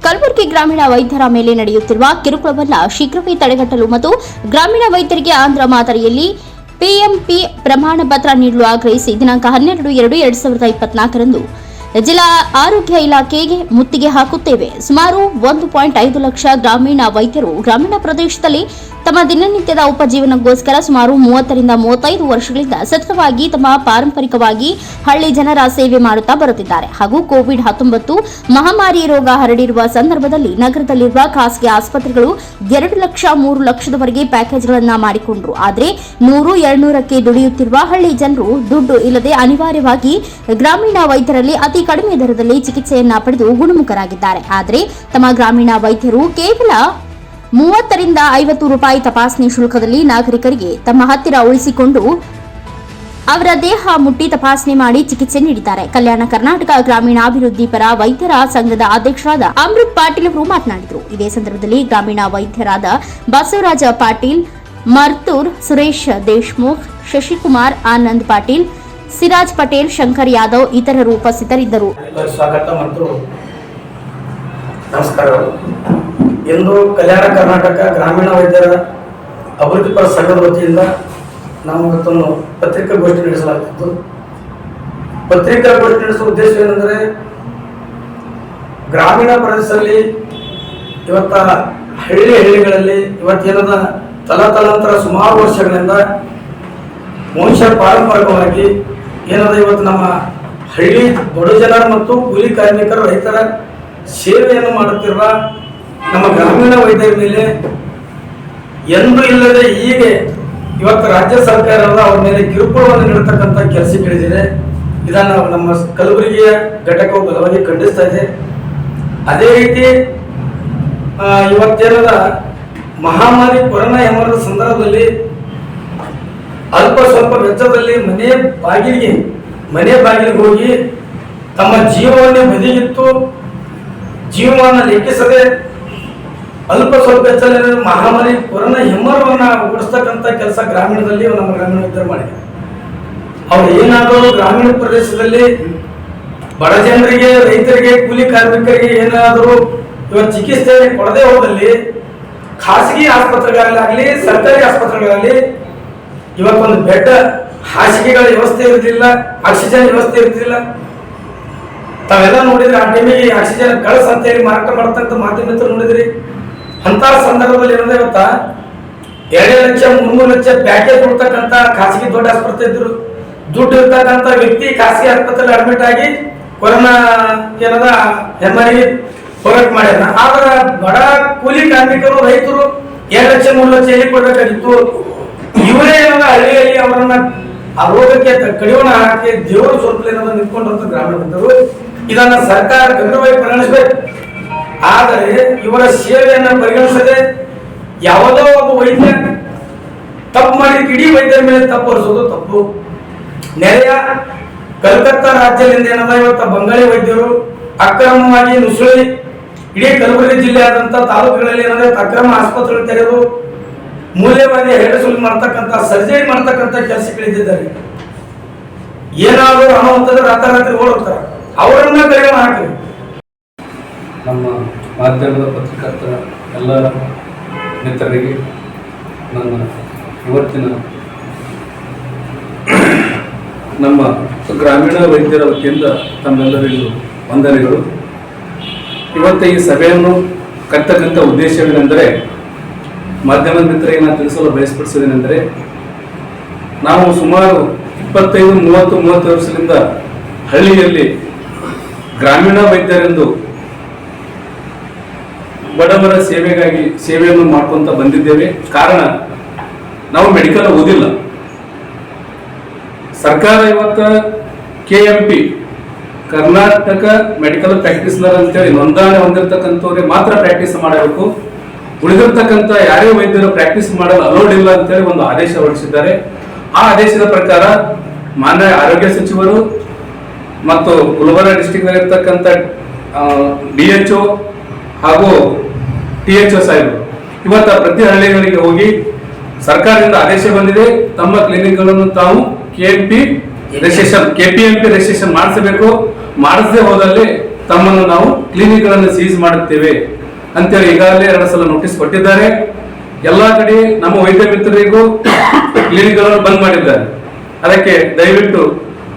ಕಲಬುರಗಿ ಗ್ರಾಮೀಣ ವೈದ್ಯರ ಮೇಲೆ ನಡೆಯುತ್ತಿರುವ ಕಿರುಕುಳವನ್ನು ಶೀಘ್ರವೇ ತಡೆಗಟ್ಟಲು ಮತ್ತು ಗ್ರಾಮೀಣ ವೈದ್ಯರಿಗೆ ಆಂಧ್ರ ಮಾದರಿಯಲ್ಲಿ ಪಿಎಂಪಿ ಪ್ರಮಾಣ ಪತ್ರ ನೀಡಲು ಆಗ್ರಹಿಸಿ ದಿನಾಂಕ 12/2/2024ರಂದು ಜಿಲ್ಲಾ ಆರೋಗ್ಯ ಇಲಾಖೆಗೆ ಮುತ್ತಿಗೆ ಹಾಕುತ್ತೇವೆ. ಸುಮಾರು 1.5 ಲಕ್ಷ ಗ್ರಾಮೀಣ ವೈದ್ಯರು ಗ್ರಾಮೀಣ ಪ್ರದೇಶದಲ್ಲಿ ತಮ್ಮ ದಿನನಿತ್ಯದ ಉಪಜೀವನಕ್ಕೋಸ್ಕರ ಸುಮಾರು 30 ರಿಂದ 35 ವರ್ಷಗಳಿಂದ ಸತತವಾಗಿ ತಮ್ಮ ಪಾರಂಪರಿಕವಾಗಿ ಹಳ್ಳಿ ಜನರ ಸೇವೆ ಮಾಡುತ್ತಾ ಬರುತ್ತಿದ್ದಾರೆ. ಹಾಗೂ ಕೋವಿಡ್-19 ಮಹಾಮಾರಿ ರೋಗ ಹರಡಿರುವ ಸಂದರ್ಭದಲ್ಲಿ ನಗರದಲ್ಲಿರುವ ಖಾಸಗಿ ಆಸ್ಪತ್ರೆಗಳು 2 ಲಕ್ಷ 3 ಲಕ್ಷದವರೆಗೆ ಪ್ಯಾಕೇಜ್ಗಳನ್ನು ಮಾಡಿಕೊಂಡರು. ಆದರೆ 100-200ಕ್ಕೆ ದುಡಿಯುತ್ತಿರುವ ಹಳ್ಳಿ ಜನರು ದುಡ್ಡು ಇಲ್ಲದೆ ಅನಿವಾರ್ಯವಾಗಿ ಗ್ರಾಮೀಣ ವೈದ್ಯರಲ್ಲಿ ಅತಿ ಕಡಿಮೆ ದರದಲ್ಲಿ ಚಿಕಿತ್ಸೆಯನ್ನ ಪಡೆದು ಗುಣಮುಖರಾಗಿದ್ದಾರೆ. ಆದರೆ ತಮ್ಮ ಗ್ರಾಮೀಣ ವೈದ್ಯರು ಕೇವಲ 30 ರಿಂದ 50 ರೂಪಾಯಿ ತಪಾಸಣೆ ಶುಲ್ಕದಲ್ಲಿ ನಾಗರಿಕರಿಗೆ ತಮ್ಮ ಹತ್ತಿರ ಉಳಿಸಿಕೊಂಡು ಅವರ ದೇಹ ಮುಟ್ಟಿ ತಪಾಸಣೆ ಮಾಡಿ ಚಿಕಿತ್ಸೆ ನೀಡಿದ್ದಾರೆ. ಕಲ್ಯಾಣ ಕರ್ನಾಟಕ ಗ್ರಾಮೀಣಾಭಿವೃದ್ಧಿ ಪರ ವೈದ್ಯರ ಸಂಘದ ಅಧ್ಯಕ್ಷರಾದ ಅಮೃತ್ ಪಾಟೀಲ್ ಅವರು ಮಾತನಾಡಿದರು. ಇದೇ ಸಂದರ್ಭದಲ್ಲಿ ಗ್ರಾಮೀಣ ವೈದ್ಯರಾದ ಬಸವರಾಜ ಪಾಟೀಲ್, ಮರ್ತೂರ್, ಸುರೇಶ್ ದೇಶ್ಮುಖ್, ಶಶಿಕುಮಾರ್, ಆನಂದ್ ಪಾಟೀಲ್, ಸಿರಾಜ್ ಪಟೇಲ್, ಶಂಕರ್ ಯಾದವ್ ಇತರರು ಉಪಸ್ಥಿತರಿದ್ದರು. ಸ್ವಾಗತ ಮತ್ತು ನಮಸ್ಕಾರಗಳು. ಇಂದು ಕಲ್ಯಾಣ ಕರ್ನಾಟಕ ಗ್ರಾಮೀಣ ವೈದ್ಯರ ಅಭಿವೃದ್ಧಿಪರ ಸಂಘದ ವತಿಯಿಂದ ನಾವು ಇವತ್ತೊಂದು ಪತ್ರಿಕಾಗೋಷ್ಠಿ ನಡೆಸಲಾಗುತ್ತಿದ್ದು, ಪತ್ರಿಕಾಗೋಷ್ಠಿ ನಡೆಸುವ ಉದ್ದೇಶ ಏನೆಂದರೆ ಗ್ರಾಮೀಣ ಪ್ರದೇಶದಲ್ಲಿ ಇವತ್ತ ಹಳ್ಳಿಗಳಲ್ಲಿ ಇವತ್ತೇನದ ತಲಾಂತರ ಸುಮಾರು ವರ್ಷಗಳಿಂದ ವಂಶ ಪಾರಂಪರಿಕವಾಗಿ ಏನದ ಇವತ್ತು ನಮ್ಮ ಹಳ್ಳಿ ಬಡ ಜನರ ಮತ್ತು ಕೂಲಿ ಕಾರ್ಮಿಕರ ರೈತರ ಸೇವೆಯನ್ನು ಮಾಡುತ್ತಿರುವ ನಮ್ಮ ಗ್ರಾಮೀಣ ವೈದ್ಯರ ಮೇಲೆ ಎಂದೂ ಇಲ್ಲದೆ ಹೀಗೆ ಇವತ್ತು ರಾಜ್ಯ ಸರ್ಕಾರದ ಅವ್ರ ಮೇಲೆ ಕಿರುಕುಳವನ್ನು ನೀಡತಕ್ಕಂಥ ಕೆಲಸಗಳಿದೆ. ಇದನ್ನು ನಮ್ಮ ಕಲಬುರಗಿಯ ಘಟಕವು ಬಲವಾಗಿ ಖಂಡಿಸ್ತಾ ಇದೆ. ಅದೇ ರೀತಿ ಇವತ್ತೇನದ ಮಹಾಮಾರಿ ಕೊರೋನಾ ಎಂಬ ಸಂದರ್ಭದಲ್ಲಿ ಅಲ್ಪ ಸ್ವಲ್ಪ ವೆಚ್ಚದಲ್ಲಿ ಮನೆ ಬಾಗಿಲಿಗೆ ಹೋಗಿ ತಮ್ಮ ಜೀವವನ್ನೇ ಬದಿಗಿಟ್ಟು ಜೀವನ ಲೆಕ್ಕಿಸದೆ ಅಲ್ಪ ಸ್ವಲ್ಪ ವೆಚ್ಚದಲ್ಲಿ ಮಹಾಮಾರಿ ಕೊರೋನಾ ಹೆಮ್ಮರವನ್ನ ಓಡಿಸ್ತಕ್ಕಂಥ ಕೆಲಸ ಗ್ರಾಮೀಣದಲ್ಲಿ ನಮ್ಮ ಗ್ರಾಮೀಣ ವೈದ್ಯರು ಮಾಡಿದ್ದಾರೆ. ಅವ್ರು ಏನಾದರೂ ಗ್ರಾಮೀಣ ಪ್ರದೇಶದಲ್ಲಿ ಬಡ ಜನರಿಗೆ, ರೈತರಿಗೆ, ಕೂಲಿ ಕಾರ್ಮಿಕರಿಗೆ ಏನಾದರೂ ಇವತ್ತು ಚಿಕಿತ್ಸೆ ಕೊಡದೆ ಹೋದಲ್ಲಿ ಖಾಸಗಿ ಆಸ್ಪತ್ರೆಗಳಾಗಲಿ ಸರ್ಕಾರಿ ಆಸ್ಪತ್ರೆಗಳಲ್ಲಿ ಇವತ್ತೊಂದು ಬೆಡ್ ಹಾಸಿಗೆಗಳ ವ್ಯವಸ್ಥೆ ಇರ್ತಿಲ್ಲ, ಆಕ್ಸಿಜನ್ ವ್ಯವಸ್ಥೆ ಇರ್ತಿಲ್ಲ. ತಾವೆಲ್ಲ ನೋಡಿದ್ರೆ ಆ ಟೈಮಿಗೆ ಆಕ್ಸಿಜನ್ ಕಳಸ ಅಂತ ಹೇಳಿ ಮಾರಾಟ ಮಾಡತಕ್ಕಂಥ ಮಾಧ್ಯಮ ನೋಡಿದ್ರಿ. ಅಂತ ಸಂದರ್ಭದಲ್ಲಿ ಏನಂದ್ರೆ ಇವತ್ತ 2 ಲಕ್ಷ 3 ಲಕ್ಷ ಪ್ಯಾಕೇಜ್ ಕೊಡ್ತಕ್ಕಂಥ ಖಾಸಗಿ ದೊಡ್ಡ ಆಸ್ಪತ್ರೆ ಇದ್ರು, ದುಡ್ಡು ಇರ್ತಕ್ಕಂಥ ವ್ಯಕ್ತಿ ಖಾಸಗಿ ಆಸ್ಪತ್ರೆಯಲ್ಲಿ ಅಡ್ಮಿಟ್ ಆಗಿ ಕೊರೋನಾ ಏನದ ಹೆಮ್ಮರಿಗೆ ಹೋರಾಟ ಮಾಡ್ಯಾರ. ಆದ್ರೆ ಬಡ ಕೂಲಿ ಕಾರ್ಮಿಕರು, ರೈತರು 2 ಲಕ್ಷ 3 ಲಕ್ಷ ಎಲ್ಲಿ ಕೊಡ್ಬೇಕಾಗಿತ್ತು. ಇವರೇ ಏನದ ಹಳ್ಳಿಯಲ್ಲಿ ಅವರನ್ನ ಆ ರೋಗಕ್ಕೆ ಕಡಿವಾಣ ಹಾಕಿ ದೇವರು ಸ್ವಲ್ಪ ಏನದ ನಿಂತ್ಕೊಂಡಿರುವಂತ ಗ್ರಾಮೀಣರು. ಇದನ್ನ ಸರ್ಕಾರ ಗಂಭೀರವಾಗಿ ಪರಿಗಣಿಸಬೇಕು. ಆದರೆ ಇವರ ಸೇವೆಯನ್ನು ಪರಿಗಣಿಸದೆ ಯಾವುದೋ ಒಬ್ಬ ವೈದ್ಯ ತಪ್ಪು ಮಾಡಿ ಇಡೀ ವೈದ್ಯರ ಮೇಲೆ ತಪ್ಪು ಹೊರಿಸೋದು ತಪ್ಪು. ನೆರೆಯ ಕಲ್ಕತ್ತಾ ರಾಜ್ಯದಿಂದ ಏನದ ಇವತ್ತು ಬಂಗಾಳಿ ವೈದ್ಯರು ಅಕ್ರಮವಾಗಿ ನುಸುಳಿ ಇಡೀ ಕಲಬುರಗಿ ಜಿಲ್ಲೆಯಾದಂಥ ತಾಲೂಕುಗಳಲ್ಲಿ ಏನಂದ್ರೆ ಅಕ್ರಮ ಆಸ್ಪತ್ರೆಗಳು ತೆರೆದು ಮೂಲ್ಯವಾಗಿ ಹೆಡಸುಲು ಮಾಡ್ತಕ್ಕಂಥ ಸರ್ಜರಿ ಮಾಡ್ತಕ್ಕಂಥ ಕೆಲಸಗಳಿದ್ದಾರೆ. ಏನಾದರೂ ಹಣ ಹೊತ್ತಂದ್ರೆ ರಾತ್ರಿ ಓಡುತ್ತಾರೆ, ಅವರನ್ನ ಕಡಿಮೆ ಹಾಕಿ. ನಮ್ಮ ಮಾಧ್ಯಮದ ಪತ್ರಕರ್ತರ ಎಲ್ಲ ಮಿತ್ರರಿಗೆ ನನ್ನ ಇವತ್ತಿನ ನಮ್ಮ ಗ್ರಾಮೀಣ ವೈದ್ಯರ ವತಿಯಿಂದ ತಮ್ಮೆಲ್ಲರಿಗೂ ವಂದನೆಗಳು. ಇವತ್ತು ಈ ಸಭೆಯನ್ನು ಕರ್ತಕ್ಕಂಥ ಉದ್ದೇಶವೇನೆಂದರೆ, ಮಾಧ್ಯಮದ ಮಿತ್ರರಿಗೆ ನಾನು ತಿಳಿಸಲು ಬಯಸ್ಪಡಿಸೋದೇನೆಂದರೆ, ನಾವು ಸುಮಾರು 25-30 ವರ್ಷದಿಂದ ಹಳ್ಳಿಯಲ್ಲಿ ಗ್ರಾಮೀಣ ವೈದ್ಯರೆಂದು ಬಡವರ ಸೇವೆಗಾಗಿ ಸೇವೆಯನ್ನು ಮಾಡ್ಕೊಂತ ಬಂದಿದ್ದೇವೆ. ಕಾರಣ ನಾವು ಮೆಡಿಕಲ್ ಓದಿಲ್ಲ. ಸರ್ಕಾರ ಇವತ್ತು KMP ಕರ್ನಾಟಕ ಮೆಡಿಕಲ್ ಪ್ರಾಕ್ಟೀಸ್ನರ್ ಅಂತೇಳಿ ನೋಂದಣಿ ಹೊಂದಿರತಕ್ಕಂಥವ್ರಿಗೆ ಮಾತ್ರ ಪ್ರಾಕ್ಟೀಸ್ ಮಾಡಬೇಕು, ಉಳಿದಿರ್ತಕ್ಕಂಥ ಯಾರೇ ವೈದ್ಯರು ಪ್ರಾಕ್ಟೀಸ್ ಮಾಡಲು ಅಲೋಡ್ ಇಲ್ಲ ಅಂತೇಳಿ ಒಂದು ಆದೇಶ ಹೊರಡಿಸಿದ್ದಾರೆ. ಆ ಆದೇಶದ ಪ್ರಕಾರ ಮಾನ್ಯ ಆರೋಗ್ಯ ಸಚಿವರು ಮತ್ತು ಗುಲ್ಬರ್ಗ ಡಿಸ್ಟಿಕ್ ಇರ್ತಕ್ಕಂಥ DHO ಹಾಗೂ THO ಸಾಹೇಬರು ಇವತ್ತು ಪ್ರತಿ ಹಳ್ಳಿಗಳಿಗೆ ಹೋಗಿ ಸರ್ಕಾರದಿಂದ ಆದೇಶ ಬಂದಿದೆ, ತಮ್ಮ ಕ್ಲಿನಿಕ್ಗಳನ್ನು ತಾವು KPMP ರಿಜಿಸ್ಟ್ರೇಷನ್ ಮಾಡಿಸಬೇಕು. ಮಾಡಿಸದೆ ಹೋದಲ್ಲಿ ತಮ್ಮನ್ನು ನಾವು ಕ್ಲಿನಿಕ್ಗಳನ್ನು ಸೀಸ್ ಮಾಡುತ್ತೇವೆ ಅಂತೇಳಿ ಈಗಾಗಲೇ 2 ಸಲ ನೋಟಿಸ್ ಕೊಟ್ಟಿದ್ದಾರೆ. ಎಲ್ಲಾ ಕಡೆ ನಮ್ಮ ವೈದ್ಯ ಮಿತ್ರರಿಗೂ ಕ್ಲಿನಿಕ್ಗಳನ್ನು ಬಂದ್ ಮಾಡಿದ್ದಾರೆ. ಅದಕ್ಕೆ ದಯವಿಟ್ಟು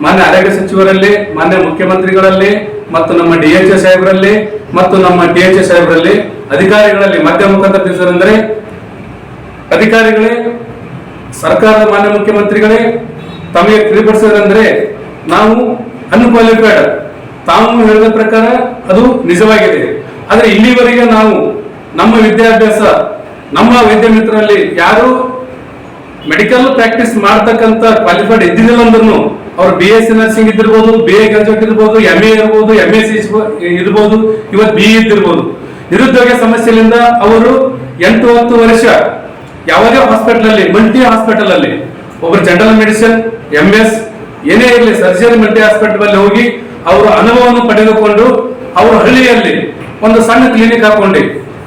ಮಾನ್ಯ ಆರೋಗ್ಯ ಸಚಿವರಲ್ಲಿ, ಮಾನ್ಯ ಮುಖ್ಯಮಂತ್ರಿಗಳಲ್ಲಿ ಮತ್ತು ನಮ್ಮ DHO ಸಾಹೇಬರಲ್ಲಿ ಮತ್ತು ನಮ್ಮ THO ಸಾಹೇಬರಲ್ಲಿ, ಅಧಿಕಾರಿಗಳಲ್ಲಿ ಮಧ್ಯ ಮುಖಾಂತರ ತಿಳಿಸೋದಂದ್ರೆ, ಅಧಿಕಾರಿಗಳೇ, ಸರ್ಕಾರದ ಮಾನ್ಯ ಮುಖ್ಯಮಂತ್ರಿಗಳೇ ತಮಗೆ ತಿಳಿಪಡಿಸೋದಂದ್ರೆ, ನಾವು ಅನ್ಕ್ವಾಲಿಫೈಡ್, ತಾವು ಹೇಳಿದ ಪ್ರಕಾರ ಅದು ನಿಜವಾಗಿದೆ. ಆದ್ರೆ ಇಲ್ಲಿವರೆಗೆ ನಾವು ನಮ್ಮ ವಿದ್ಯಾಭ್ಯಾಸ, ನಮ್ಮ ವೈದ್ಯ ಮಿತ್ರರಲ್ಲಿ ಯಾರು ಮೆಡಿಕಲ್ ಪ್ರಾಕ್ಟೀಸ್ ಮಾಡ್ತಕ್ಕಂಥ ಕ್ವಾಲಿಫೈಡ್ ಇದ್ದಿದ್ದಿಲ್ಲ ಅಂದ್ರೂ ಅವ್ರು BSc ನರ್ಸಿಂಗ್ ಇದ್ದಿರ್ಬೋದು, BA ಗ್ರಾಜುಯೇಟ್ ಇರ್ಬೋದು, MA ಇರ್ಬೋದು, MSc ಇರ್ಬೋದು, ಇವತ್ತು BE ಇದ್ದಿರ್ಬೋದು. ನಿರುದ್ಯೋಗ ಸಮಸ್ಯೆಯಿಂದ ಅವರು 8-10 ವರ್ಷ ಯಾವುದೇ ಹಾಸ್ಪಿಟಲ್ ಅಲ್ಲಿ, ಮಲ್ಟಿ ಹಾಸ್ಪಿಟಲ್ ಅಲ್ಲಿ, ಒಬ್ಬರು ಜನರಲ್ ಮೆಡಿಸಿನ್, MS ಏನೇ ಇರಲಿ, ಸರ್ಜರಿ ಮಲ್ಟಿ ಹಾಸ್ಪಿಟಲ್ ಅಲ್ಲಿ ಹೋಗಿ ಅವರು ಅನುಭವವನ್ನು ಪಡೆದುಕೊಂಡು ಅವರು ಹಳ್ಳಿಯಲ್ಲಿ ಒಂದು ಸಣ್ಣ ಕ್ಲಿನಿಕ್ ಹಾಕೊಂಡು